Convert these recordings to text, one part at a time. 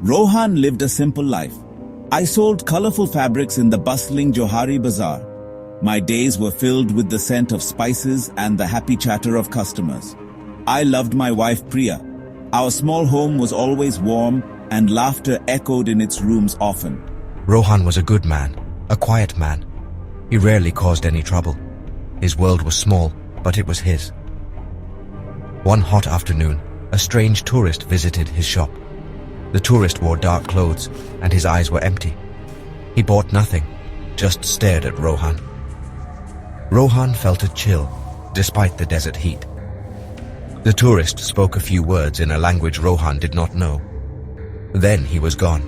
Rohan lived a simple life. I sold colorful fabrics in the bustling Johari Bazaar. My days were filled with the scent of spices and the happy chatter of customers. I loved my wife Priya. Our small home was always warm and laughter echoed in its rooms often. Rohan was a good man, a quiet man. He rarely caused any trouble. His world was small, but it was his. One hot afternoon, a strange tourist visited his shop. The tourist wore dark clothes, and his eyes were empty. He bought nothing, just stared at Rohan. Rohan felt a chill, despite the desert heat. The tourist spoke a few words in a language Rohan did not know. Then he was gone,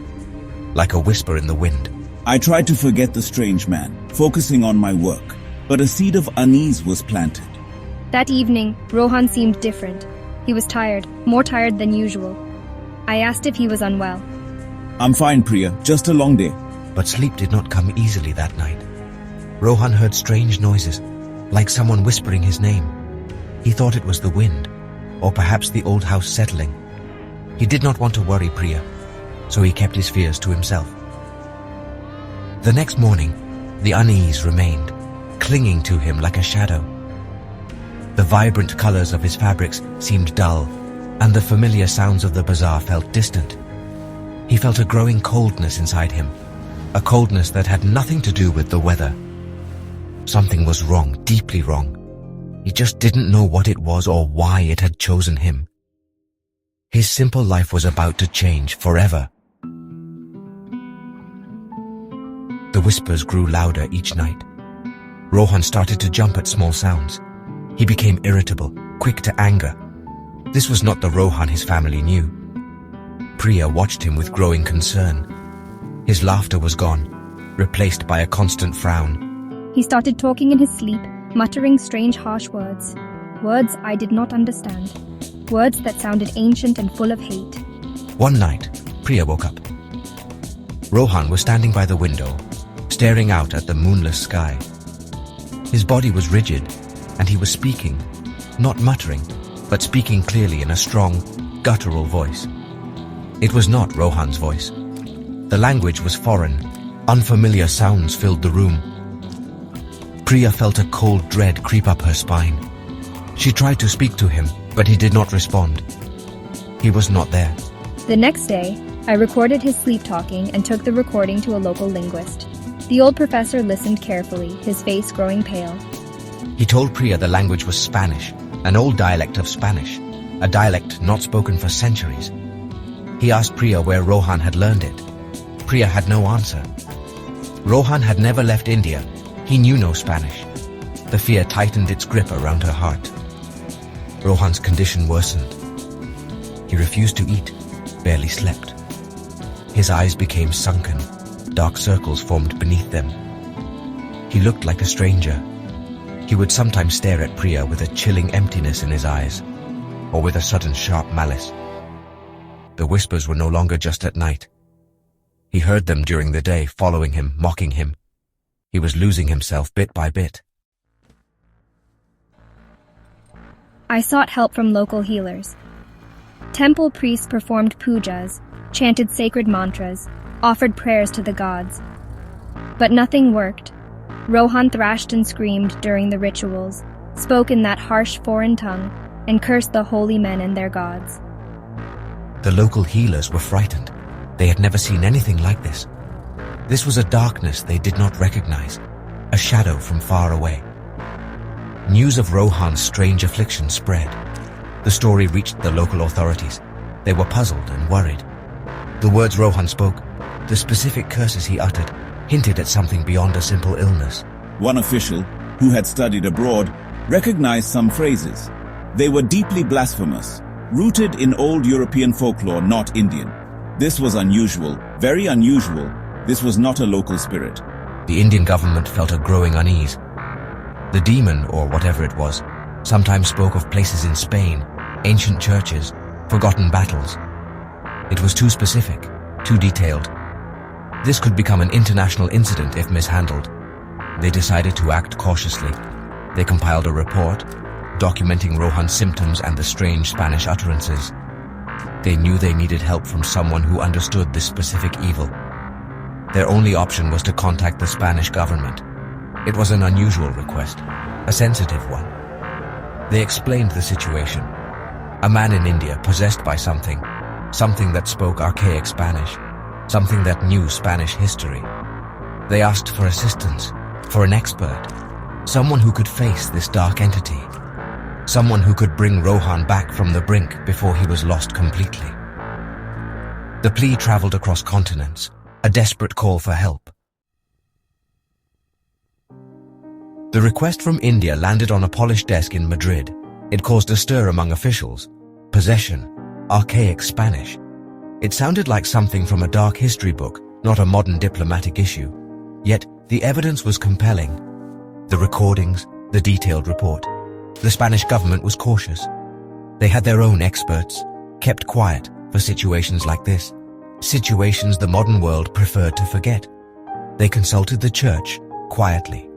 like a whisper in the wind. I tried to forget the strange man, focusing on my work, but a seed of unease was planted. That evening, Rohan seemed different. He was tired, more tired than usual. I asked if he was unwell. I'm fine, Priya, just a long day. But sleep did not come easily that night. Rohan heard strange noises, like someone whispering his name. He thought it was the wind, or perhaps the old house settling. He did not want to worry Priya, so he kept his fears to himself. The next morning, the unease remained, clinging to him like a shadow. The vibrant colors of his fabrics seemed dull, and the familiar sounds of the bazaar felt distant. He felt a growing coldness inside him, a coldness that had nothing to do with the weather. Something was wrong, deeply wrong. He just didn't know what it was or why it had chosen him. His simple life was about to change forever. The whispers grew louder each night. Rohan started to jump at small sounds. He became irritable, quick to anger. This was not the Rohan his family knew. Priya watched him with growing concern. His laughter was gone, replaced by a constant frown. He started talking in his sleep, muttering strange, harsh words. Words I did not understand. Words that sounded ancient and full of hate. One night, Priya woke up. Rohan was standing by the window, staring out at the moonless sky. His body was rigid, and he was speaking, not muttering, but speaking clearly in a strong, guttural voice. It was not Rohan's voice. The language was foreign. Unfamiliar sounds filled the room. Priya felt a cold dread creep up her spine. She tried to speak to him, but he did not respond. He was not there. The next day, I recorded his sleep talking and took the recording to a local linguist. The old professor listened carefully, his face growing pale. He told Priya the language was Spanish, an old dialect of Spanish, a dialect not spoken for centuries. He asked Priya where Rohan had learned it. Priya had no answer. Rohan had never left India. He knew no Spanish. The fear tightened its grip around her heart. Rohan's condition worsened. He refused to eat, barely slept. His eyes became sunken. Dark circles formed beneath them. He looked like a stranger. He would sometimes stare at Priya with a chilling emptiness in his eyes, or with a sudden sharp malice. The whispers were no longer just at night. He heard them during the day, following him, mocking him. He was losing himself bit by bit. I sought help from local healers. Temple priests performed pujas, chanted sacred mantras, offered prayers to the gods. But nothing worked. Rohan thrashed and screamed during the rituals, spoke in that harsh foreign tongue, and cursed the holy men and their gods. The local healers were frightened. They had never seen anything like this. This was a darkness they did not recognize, a shadow from far away. News of Rohan's strange affliction spread. The story reached the local authorities. They were puzzled and worried. The words Rohan spoke, the specific curses he uttered, hinted at something beyond a simple illness. One official, who had studied abroad, recognized some phrases. They were deeply blasphemous, rooted in old European folklore, not Indian. This was unusual, very unusual. This was not a local spirit. The Indian government felt a growing unease. The demon, or whatever it was, sometimes spoke of places in Spain, ancient churches, forgotten battles. It was too specific, too detailed. This could become an international incident if mishandled. They decided to act cautiously. They compiled a report, documenting Rohan's symptoms and the strange Spanish utterances. They knew they needed help from someone who understood this specific evil. Their only option was to contact the Spanish government. It was an unusual request, a sensitive one. They explained the situation. A man in India possessed by something that spoke archaic Spanish, something that knew Spanish history. They asked for assistance, for an expert, someone who could face this dark entity, someone who could bring Rohan back from the brink before he was lost completely. The plea traveled across continents, a desperate call for help. The request from India landed on a polished desk in Madrid. It caused a stir among officials. Possession, archaic Spanish. It sounded like something from a dark history book, not a modern diplomatic issue. Yet, the evidence was compelling. The recordings, the detailed report. The Spanish government was cautious. They had their own experts, kept quiet for situations like this. Situations the modern world preferred to forget. They consulted the church, quietly,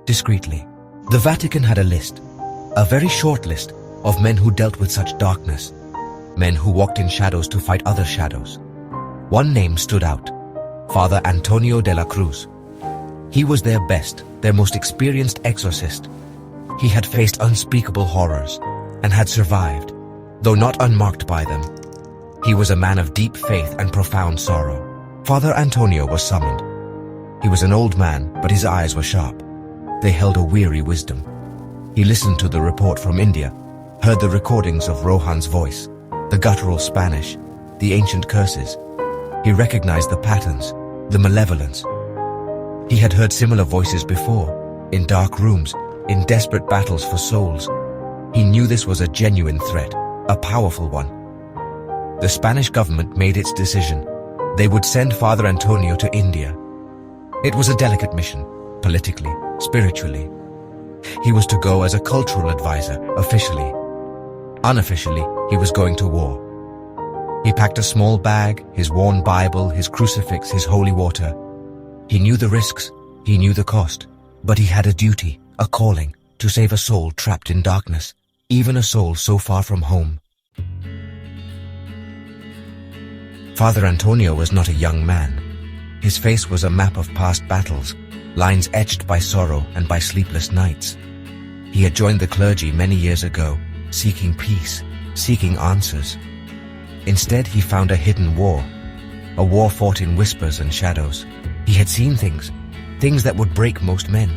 discreetly. The Vatican had a list, a very short list, of men who dealt with such darkness, men who walked in shadows to fight other shadows. One name stood out, Father Antonio de la Cruz. He was their best, their most experienced exorcist. He had faced unspeakable horrors and had survived, though not unmarked by them. He was a man of deep faith and profound sorrow. Father Antonio was summoned. He was an old man, but his eyes were sharp. They held a weary wisdom. He listened to the report from India, heard the recordings of Rohan's voice, the guttural Spanish, the ancient curses. He recognized the patterns, the malevolence. He had heard similar voices before, in dark rooms, in desperate battles for souls. He knew this was a genuine threat, a powerful one. The Spanish government made its decision. They would send Father Antonio to India. It was a delicate mission, politically, spiritually. He was to go as a cultural advisor, officially. Unofficially, he was going to war. He packed a small bag, his worn Bible, his crucifix, his holy water. He knew the risks, he knew the cost, but he had a duty, a calling, to save a soul trapped in darkness, even a soul so far from home. Father Antonio was not a young man. His face was a map of past battles, lines etched by sorrow and by sleepless nights. He had joined the clergy many years ago, seeking peace, seeking answers. Instead, he found a hidden war, a war fought in whispers and shadows. He had seen things that would break most men.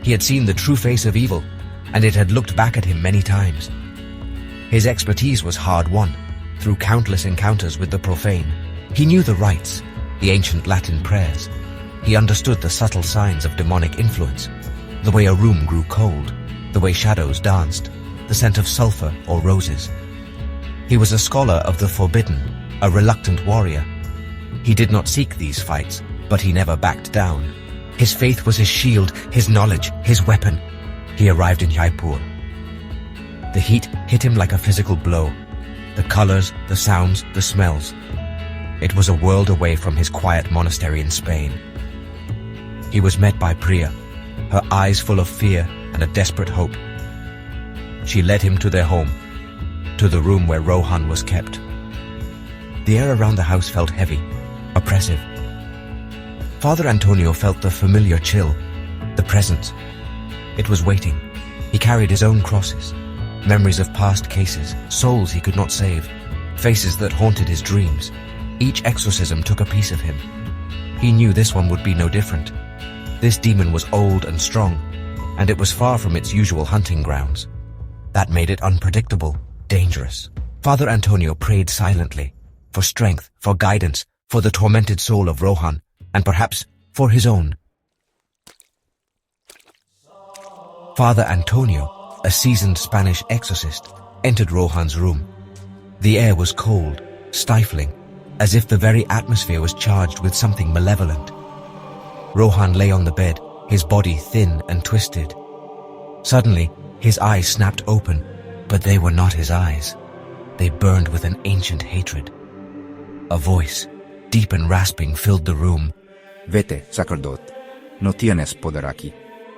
He had seen the true face of evil, and it had looked back at him many times. His expertise was hard-won, through countless encounters with the profane. He knew the rites, the ancient Latin prayers. He understood the subtle signs of demonic influence, the way a room grew cold, the way shadows danced, the scent of sulfur or roses. He was a scholar of the forbidden, a reluctant warrior. He did not seek these fights, but he never backed down. His faith was his shield, his knowledge, his weapon. He arrived in Jaipur. The heat hit him like a physical blow. The colors, the sounds, the smells. It was a world away from his quiet monastery in Spain. He was met by Priya, her eyes full of fear and a desperate hope. She led him to their home, to the room where Rohan was kept. The air around the house felt heavy, oppressive. Father Antonio felt the familiar chill, the presence. It was waiting. He carried his own crosses, memories of past cases, souls he could not save, faces that haunted his dreams. Each exorcism took a piece of him. He knew this one would be no different. This demon was old and strong, and it was far from its usual hunting grounds. That made it unpredictable, dangerous. Father Antonio prayed silently, for strength, for guidance, for the tormented soul of Rohan, and perhaps for his own. Father Antonio, a seasoned Spanish exorcist, entered Rohan's room. The air was cold, stifling, as if the very atmosphere was charged with something malevolent. Rohan lay on the bed, his body thin and twisted. Suddenly, his eyes snapped open, but they were not his eyes. They burned with an ancient hatred. A voice, deep and rasping, filled the room. Vete, sacerdote. No tienes poder aquí.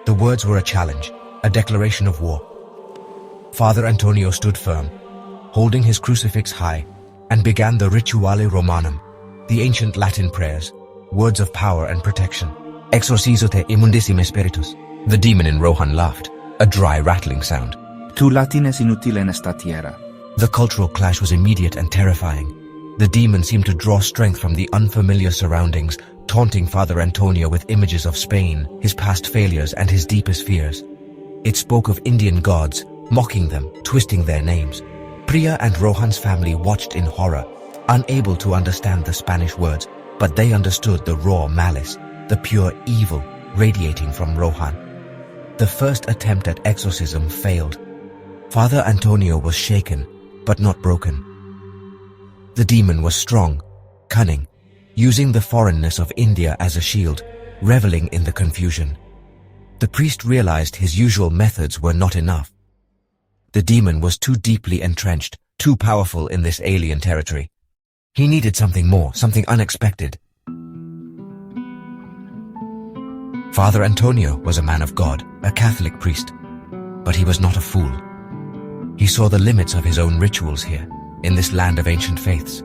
The words were a challenge, a declaration of war. Father Antonio stood firm, holding his crucifix high, and began the Rituale Romanum, the ancient Latin prayers, words of power and protection. Exorcizo te immundissime spiritus. The demon in Rohan laughed, a dry rattling sound. Tu latines inutile in esta tierra. The cultural clash was immediate and terrifying. The demon seemed to draw strength from the unfamiliar surroundings, taunting Father Antonio with images of Spain, his past failures, and his deepest fears. It spoke of Indian gods, mocking them, twisting their names. Priya and Rohan's family watched in horror, unable to understand the Spanish words, but they understood the raw malice, the pure evil radiating from Rohan. The first attempt at exorcism failed. Father Antonio was shaken, but not broken. The demon was strong, cunning, using the foreignness of India as a shield, reveling in the confusion. The priest realized his usual methods were not enough. The demon was too deeply entrenched, too powerful in this alien territory. He needed something more, something unexpected. Father Antonio was a man of God, a Catholic priest, but he was not a fool. He saw the limits of his own rituals here, in this land of ancient faiths.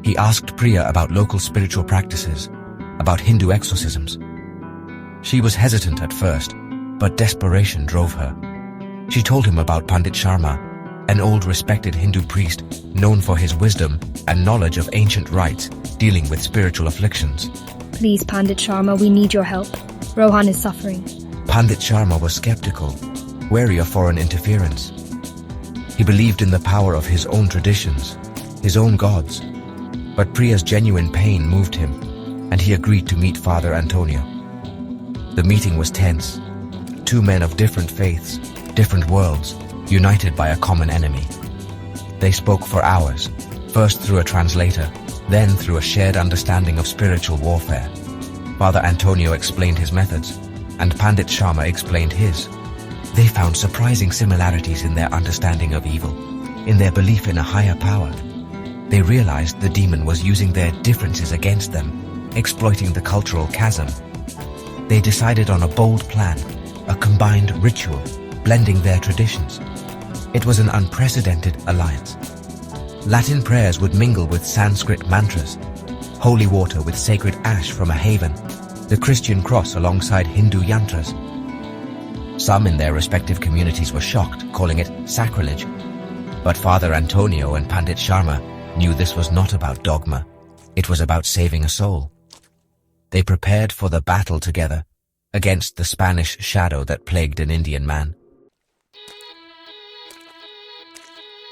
He asked Priya about local spiritual practices, about Hindu exorcisms. She was hesitant at first, but desperation drove her. She told him about Pandit Sharma, an old respected Hindu priest known for his wisdom and knowledge of ancient rites dealing with spiritual afflictions. Please, Pandit Sharma, we need your help. Rohan is suffering. Pandit Sharma was skeptical, wary of foreign interference. He believed in the power of his own traditions, his own gods. But Priya's genuine pain moved him, and he agreed to meet Father Antonio. The meeting was tense. Two men of different faiths, different worlds, united by a common enemy. They spoke for hours, first through a translator, then through a shared understanding of spiritual warfare. Father Antonio explained his methods, and Pandit Sharma explained his. They found surprising similarities in their understanding of evil, in their belief in a higher power. They realized the demon was using their differences against them, exploiting the cultural chasm. They decided on a bold plan, a combined ritual, blending their traditions. It was an unprecedented alliance. Latin prayers would mingle with Sanskrit mantras, holy water with sacred ash from a haven, the Christian cross alongside Hindu yantras. Some in their respective communities were shocked, calling it sacrilege. But Father Antonio and Pandit Sharma knew this was not about dogma. It was about saving a soul. They prepared for the battle together, against the Spanish shadow that plagued an Indian man.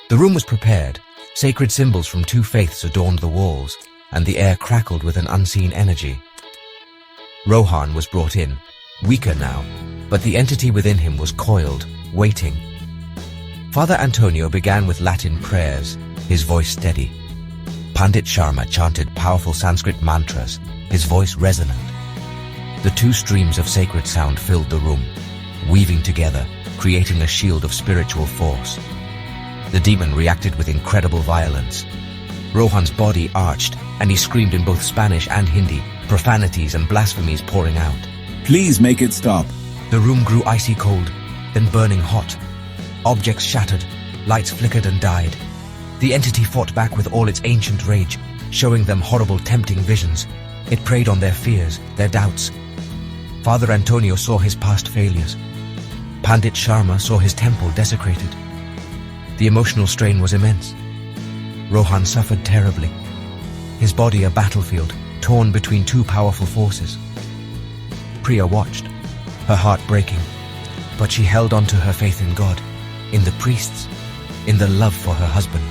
The room was prepared. Sacred symbols from two faiths adorned the walls, and the air crackled with an unseen energy. Rohan was brought in, weaker now, but the entity within him was coiled, waiting. Father Antonio began with Latin prayers, his voice steady. Pandit Sharma chanted powerful Sanskrit mantras, his voice resonant. The two streams of sacred sound filled the room, weaving together, creating a shield of spiritual force. The demon reacted with incredible violence. Rohan's body arched, and he screamed in both Spanish and Hindi, profanities and blasphemies pouring out. Please make it stop. The room grew icy cold, then burning hot. Objects shattered, lights flickered and died. The entity fought back with all its ancient rage, showing them horrible, tempting visions. It preyed on their fears, their doubts. Father Antonio saw his past failures. Pandit Sharma saw his temple desecrated. The emotional strain was immense. Rohan suffered terribly. His body a battlefield, torn between two powerful forces. Priya watched, her heart breaking, but she held on to her faith in God, in the priests, in the love for her husband.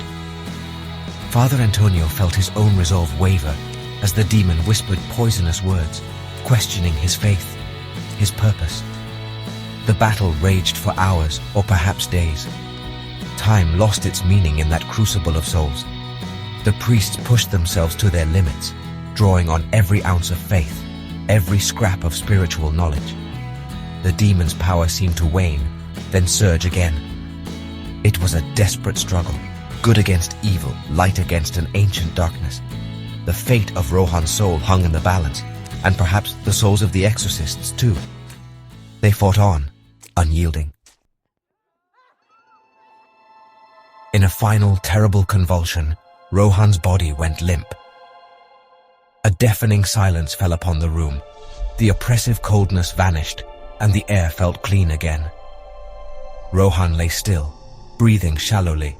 Father Antonio felt his own resolve waver as the demon whispered poisonous words, questioning his faith, his purpose. The battle raged for hours or perhaps days. Time lost its meaning in that crucible of souls. The priests pushed themselves to their limits, drawing on every ounce of faith, every scrap of spiritual knowledge. The demon's power seemed to wane, then surge again. It was a desperate struggle, good against evil, light against an ancient darkness. The fate of Rohan's soul hung in the balance, and perhaps the souls of the exorcists too. They fought on, unyielding. In a final terrible convulsion, Rohan's body went limp. A deafening silence fell upon the room. The oppressive coldness vanished, and the air felt clean again. Rohan lay still, breathing shallowly.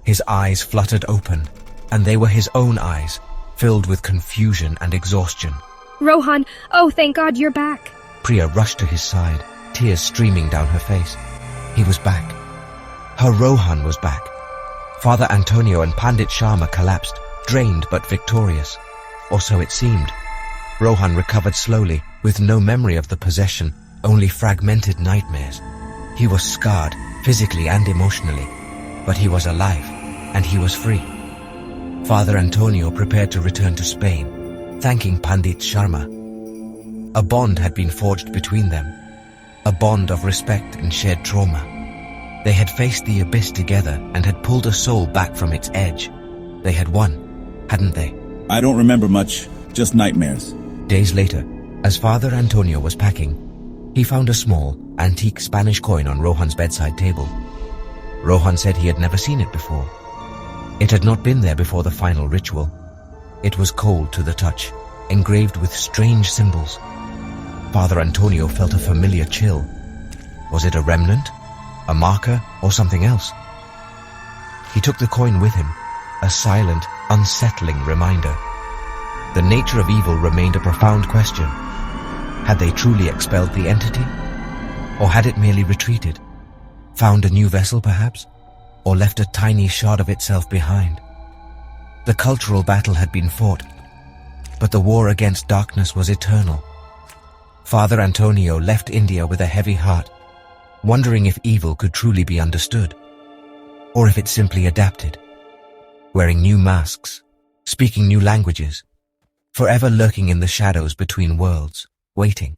His eyes fluttered open, and they were his own eyes, filled with confusion and exhaustion. Rohan, oh, thank God you're back. Priya rushed to his side, tears streaming down her face. He was back. Her Rohan was back. Father Antonio and Pandit Sharma collapsed, drained but victorious. Or so it seemed. Rohan recovered slowly, with no memory of the possession, only fragmented nightmares. He was scarred, physically and emotionally, but he was alive, and he was free. Father Antonio prepared to return to Spain, thanking Pandit Sharma. A bond had been forged between them, a bond of respect and shared trauma. They had faced the abyss together and had pulled a soul back from its edge. They had won, hadn't they? I don't remember much, just nightmares. Days later, as Father Antonio was packing, he found a small, antique Spanish coin on Rohan's bedside table. Rohan said he had never seen it before. It had not been there before the final ritual. It was cold to the touch, engraved with strange symbols. Father Antonio felt a familiar chill. Was it a remnant, a marker, or something else? He took the coin with him, a silent, unsettling reminder. The nature of evil remained a profound question. Had they truly expelled the entity? Or had it merely retreated? Found a new vessel, perhaps? Or left a tiny shard of itself behind? The cultural battle had been fought, but the war against darkness was eternal. Father Antonio left India with a heavy heart, wondering if evil could truly be understood, or if it simply adapted, wearing new masks, speaking new languages, forever lurking in the shadows between worlds, waiting.